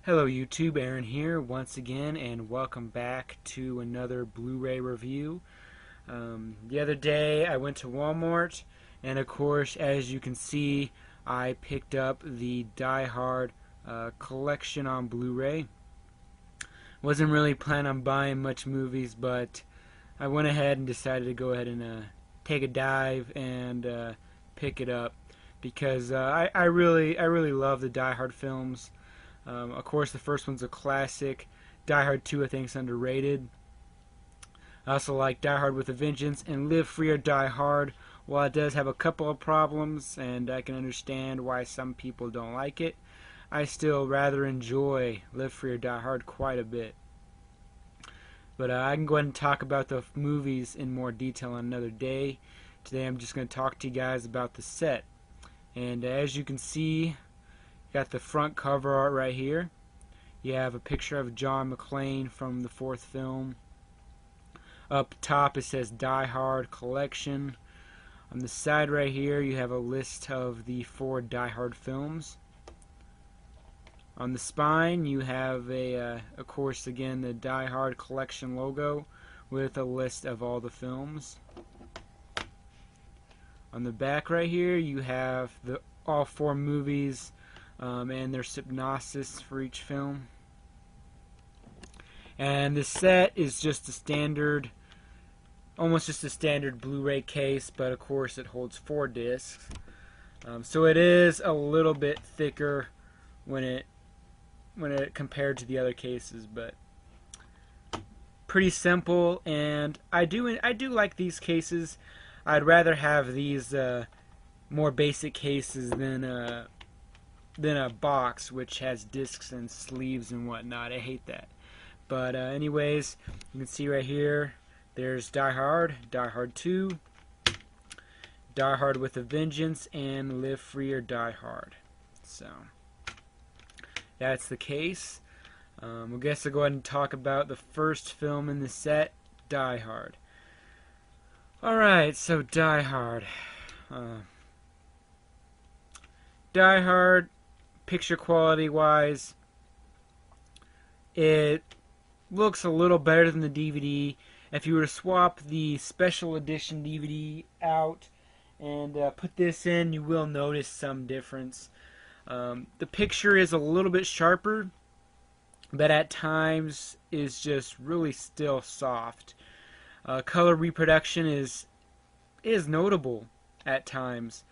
Hello YouTube, Aaron here once again, and welcome back to another Blu-ray review. The other day I went to Walmart, and of course, as you can see, I picked up the Die Hard collection on Blu-ray. Wasn't really planning on buying much movies, but I went ahead and decided to go ahead and take a dive and pick it up because I really love the Die Hard films. Of course, the first one's a classic. Die Hard 2, I think, is underrated. I also like Die Hard with a Vengeance and Live Free or Die Hard. While it does have a couple of problems, and I can understand why some people don't like it, I still rather enjoy Live Free or Die Hard quite a bit. But I can go ahead and talk about the movies in more detail on another day. Today I'm just going to talk to you guys about the set. And as you can see, got the front cover art right here. You have a picture of John McClane from the fourth film. Up top it says Die Hard Collection. On the side right here you have a list of the 4 Die Hard films. On the spine you have of course again the Die Hard Collection logo with a list of all the films. On the back right here you have all 4 movies and their synopsis for each film. And the set is just a standard, almost just a standard Blu-ray case, but of course it holds 4 discs. So it is a little bit thicker when it compared to the other cases, but pretty simple. And I do like these cases. I'd rather have these more basic cases than a box which has discs and sleeves and whatnot. I hate that. But anyways, you can see right here there's Die Hard, Die Hard 2, Die Hard with a Vengeance, and Live Free or Die Hard. So that's the case. I guess I'll go ahead and talk about the first film in the set, Die Hard. Alright, so Die Hard. Die Hard, picture quality wise, it looks a little better than the DVD. If you were to swap the special edition DVD out and put this in, you will notice some difference. The picture is a little bit sharper, but at times is just really still soft. Color reproduction is notable at times.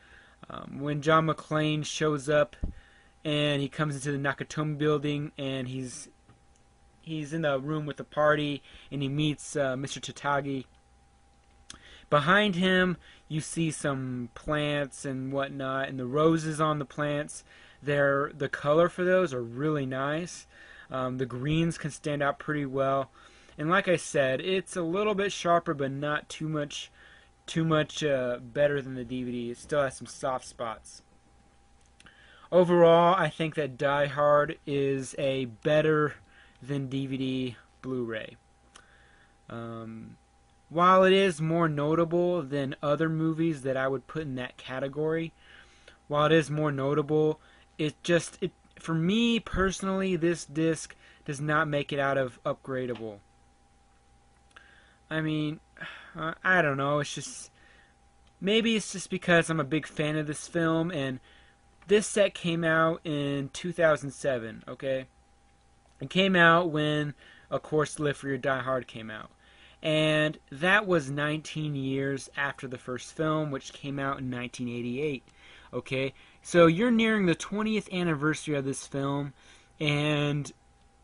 When John McClane shows up and he comes into the Nakatomi building and he's in the room with the party and he meets Mr. Tatagi. Behind him you see some plants and whatnot, and the roses on the plants, the color for those are really nice. The greens can stand out pretty well, and like I said, it's a little bit sharper but not too much better than the DVD. It still has some soft spots. Overall, I think that Die Hard is a better than DVD Blu-ray. While it is more notable than other movies that I would put in that category, while it is more notable, for me personally, this disc does not make it out of upgradable. I mean, I don't know, maybe it's just because I'm a big fan of this film, and this set came out in 2007, okay? It came out when, of course, Live Free or Die Hard came out. And that was 19 years after the first film, which came out in 1988, okay? So you're nearing the 20th anniversary of this film, and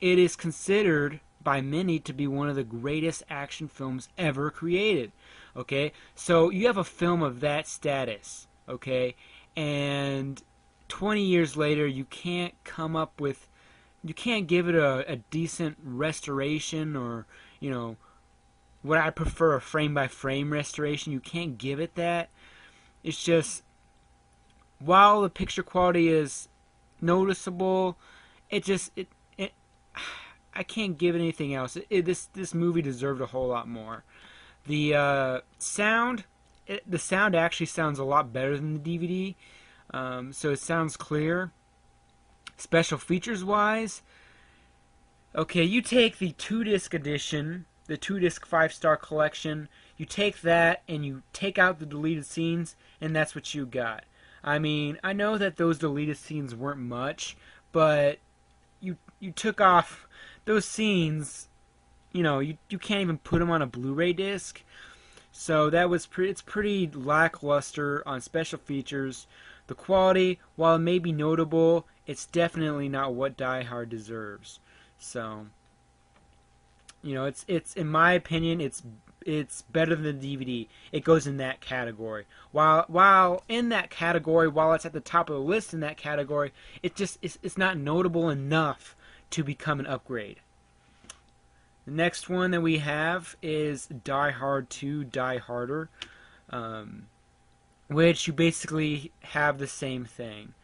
it is considered by many to be one of the greatest action films ever created. Okay, so you have a film of that status, okay, and 20 years later you can't give it a decent restoration, or what I prefer, a frame by frame restoration. You can't give it that. It's just, while the picture quality is noticeable, I can't give it anything else. This movie deserved a whole lot more. The sound actually sounds a lot better than the DVD, so it sounds clear. Special features wise, Okay, you take the 2-disc edition, the 2-disc 5-star collection, you take that and you take out the deleted scenes, and that's what you got. I mean, I know that those deleted scenes weren't much, but you took off those scenes. You can't even put them on a Blu-ray disc. So it's pretty lackluster on special features. The quality, while it may be notable, it's definitely not what Die Hard deserves. So, it's in my opinion, it's better than the DVD. It goes in that category. While in that category, while it's at the top of the list in that category, it's not notable enough to become an upgrade. The next one that we have is Die Hard 2, Die Harder, which you basically have the same thing.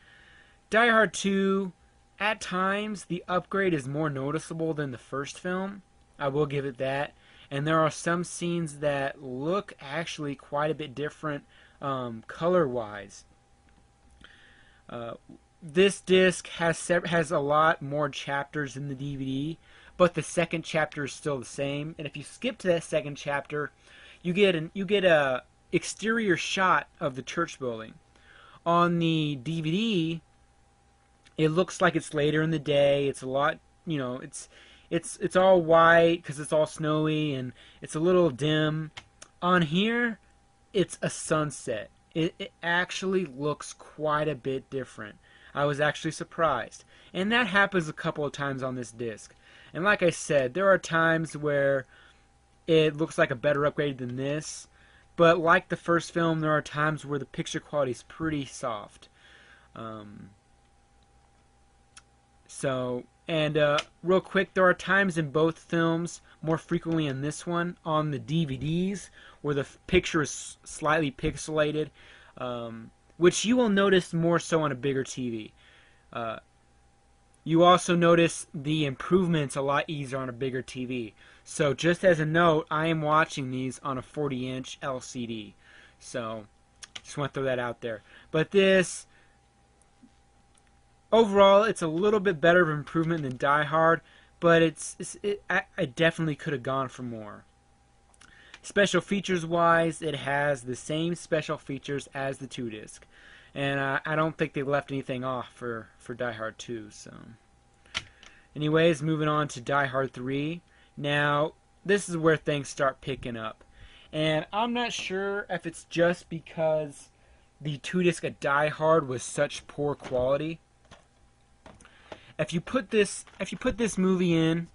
Die Hard 2, at times, the upgrade is more noticeable than the first film. I will give it that. And there are some scenes that look actually quite a bit different color-wise. This disc has a lot more chapters than the DVD, but the second chapter is still the same. And if you skip to that second chapter, you get a exterior shot of the church building. On the DVD, it looks like it's later in the day. It's a lot, it's all white because it's all snowy and it's a little dim. On here, it's a sunset. It actually looks quite a bit different. I was actually surprised. And that happens a couple of times on this disc. And like I said, there are times where it looks like a better upgrade than this. But like the first film, there are times where the picture quality is pretty soft. Real quick, there are times in both films, more frequently in this one, on the DVDs, where the picture is slightly pixelated, which you will notice more so on a bigger TV. You also notice the improvements a lot easier on a bigger TV. So just as a note, I am watching these on a 40-inch LCD. So just want to throw that out there. But this, overall, it's a little bit better of an improvement than Die Hard, but I definitely could have gone for more. Special features wise, it has the same special features as the 2-disc. And I don't think they left anything off for Die Hard 2. So, anyways, moving on to Die Hard 3. Now, this is where things start picking up. And I'm not sure if it's just because the 2-disc of Die Hard was such poor quality. If you put this movie in,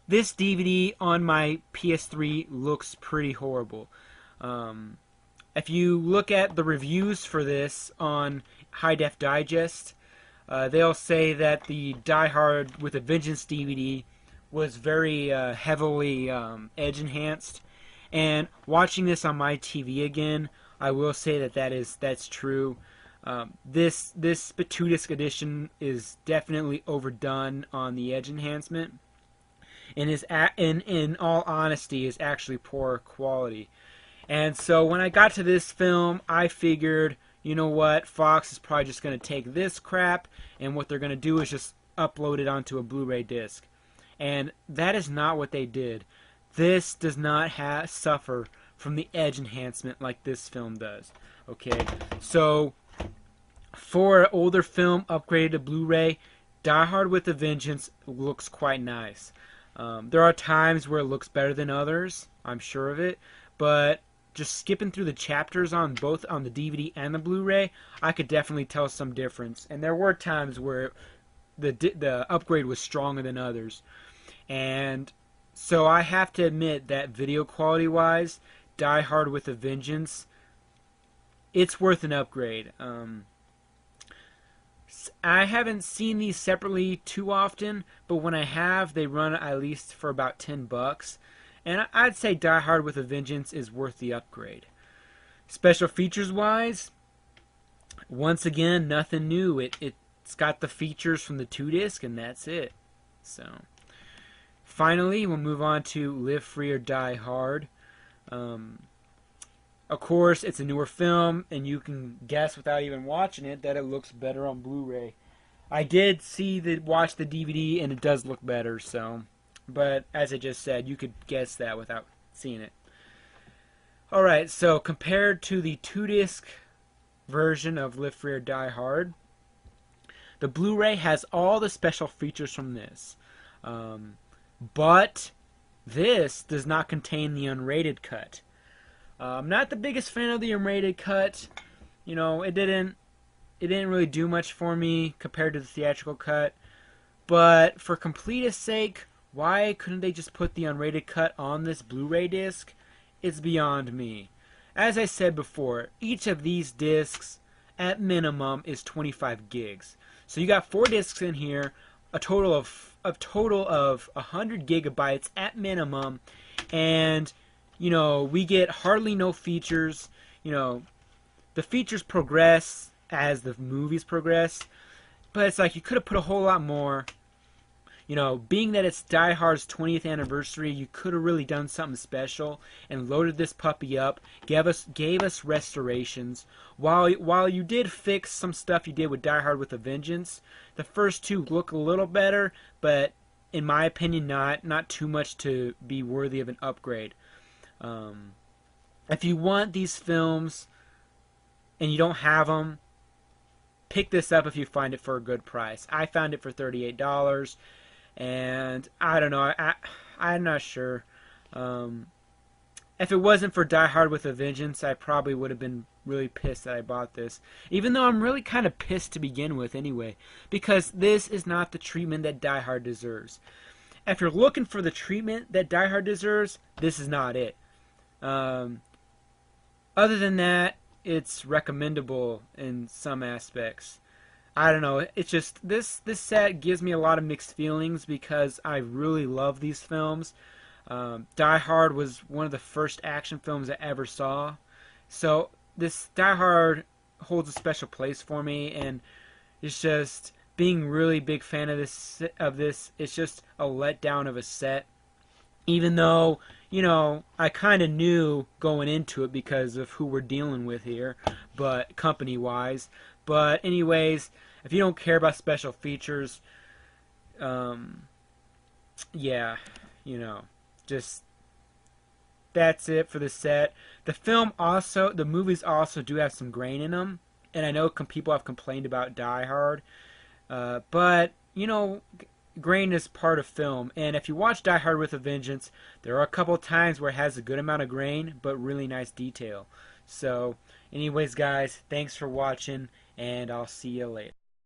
this DVD on my PS3 looks pretty horrible. If you look at the reviews for this on High Def Digest, they'll say that the Die Hard with a Vengeance DVD was very heavily edge enhanced. And watching this on my TV again, I will say that's true. This 2-disc edition is definitely overdone on the edge enhancement, and in all honesty is actually poor quality. And so when I got to this film, I figured, you know what, Fox is probably just going to take this crap, and what they're going to do is just upload it onto a Blu-ray disc. And that is not what they did. This does not suffer from the edge enhancement like this film does. Okay, so for an older film upgraded to Blu-ray, Die Hard with a Vengeance looks quite nice. There are times where it looks better than others, I'm sure of it, but just skipping through the chapters on both on the DVD and the Blu-ray, I could definitely tell some difference. And there were times where the upgrade was stronger than others. And so I have to admit that video quality-wise, Die Hard with a Vengeance, it's worth an upgrade. I haven't seen these separately too often, but when I have, they run at least for about $10. And I'd say Die Hard with a Vengeance is worth the upgrade. Special features wise, once again, nothing new. It's got the features from the 2-disc, and that's it. So, finally, we'll move on to Live Free or Die Hard. Of course, it's a newer film, and you can guess without even watching it that it looks better on Blu-ray. I did watch the DVD, and it does look better. So, but as I just said, you could guess that without seeing it. All right, so compared to the 2-disc version of Live Free or Die Hard, the Blu-ray has all the special features from this, but this does not contain the unrated cut. I'm not the biggest fan of the unrated cut. You know, it didn't really do much for me compared to the theatrical cut. But for completeness sake, why couldn't they just put the unrated cut on this Blu-ray disc? It's beyond me. As I said before, each of these discs at minimum is 25 gigs. So you got 4 discs in here, a total of 100 gigabytes at minimum, and you know, we get hardly no features. You know, the features progress as the movies progress, but it's like you could have put a whole lot more. You know, being that it's Die Hard's 20th anniversary, you could have really done something special and loaded this puppy up, gave us restorations. While you did fix some stuff you did with Die Hard with a Vengeance, the first 2 look a little better, but in my opinion, not too much to be worthy of an upgrade. If you want these films and you don't have them, pick this up if you find it for a good price. I found it for $38. And I don't know, I'm not sure. If it wasn't for Die Hard with a Vengeance, I probably would have been really pissed that I bought this. Even though I'm really kind of pissed to begin with anyway. Because this is not the treatment that Die Hard deserves. If you're looking for the treatment that Die Hard deserves, this is not it. Other than that, it's recommendable in some aspects. I don't know. It's just this set gives me a lot of mixed feelings because I really love these films. Die Hard was one of the first action films I ever saw, so this Die Hard holds a special place for me, and it's just being really big fan of this. It's just a letdown of a set, even though you know I kind of knew going into it because of who we're dealing with here, but company-wise. But anyways. If you don't care about special features, yeah, you know, just that's it for the set. The movies also do have some grain in them, and I know people have complained about Die Hard, but you know, grain is part of film. And if you watch Die Hard with a Vengeance, there are a couple times where it has a good amount of grain, but really nice detail. So, anyways, guys, thanks for watching, and I'll see you later.